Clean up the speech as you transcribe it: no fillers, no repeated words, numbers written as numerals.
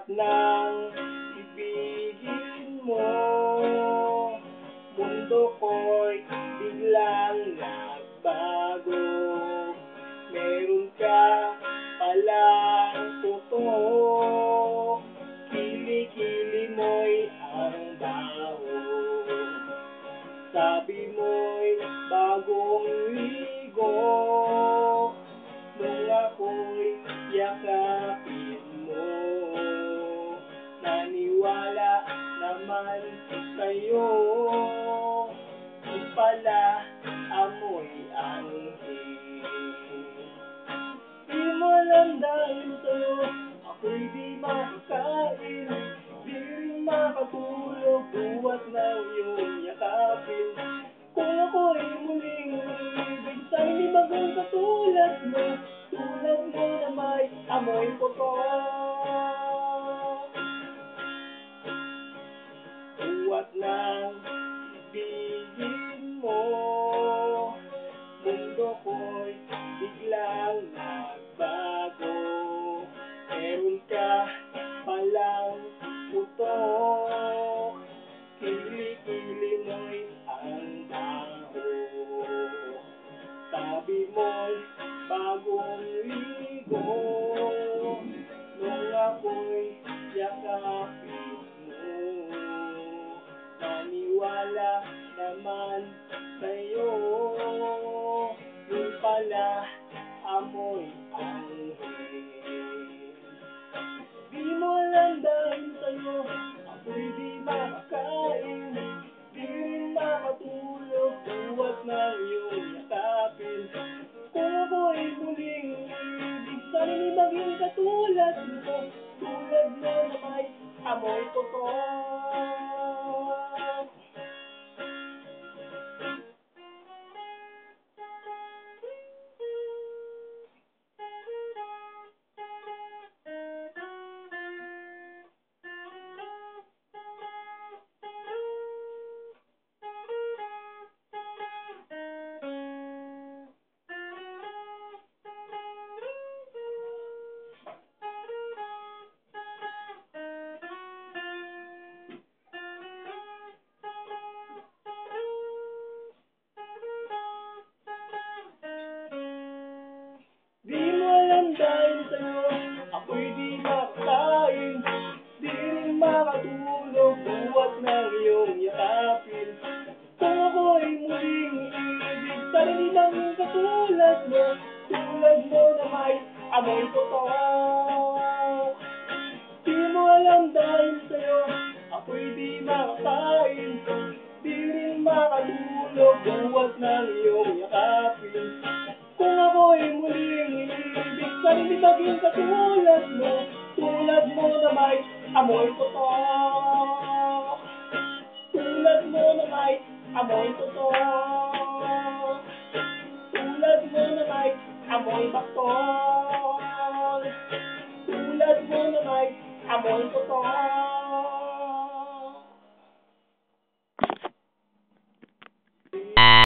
Uwat ng ibigin mo, mundo ko'y biglang nagbago. Meron ka palang putok, kilikili mo'y ang baho. Sabi mo'y bagong ligo, nung ako'y yakapin mo. Naniwala naman sa'yo, yung pala amoy anghel. Di mo alam dahil sa'yo ako'y di makakain, di rin makatulog buhat ng iyong yakapin. Kung ako'y muling iibig, sana'y di maging katulad mo na may amoy putok. Uwat ng ibigin mo, mundo ko'y biglang nagbago. Meron ka palang putok, kilikili mo'y ang baho. Sabi mo'y bagong ligo, nung ako'y yakapin mo. Naniwala naman sa'yo, yung pala amoy anghel. Di mo alam dahil sa'yo ako'y di makakain, di rin makatulog buhat ng iyong yakapin. Kung ako'y muling iibig, sana'y maging katulad mo na may amoy putok. Di mo alam dahil sa'yo ako'y di makakain, di rin makatulog buhat ng iyong yakapin. Kung ako'y muling iibig, sana'y di maging katulad mo na may amoy putok. Di mo alam dahil sa'yo ako'y di makakain, di rin makatulog buhat ng iyong yakapin. Kung ako'y muling iibig, sana'y di maging katulad mo na may amoy putok. Tulad mo na may amoy putok. Tulad mo na may amoy baktol. Tulad mo na may amoy putok.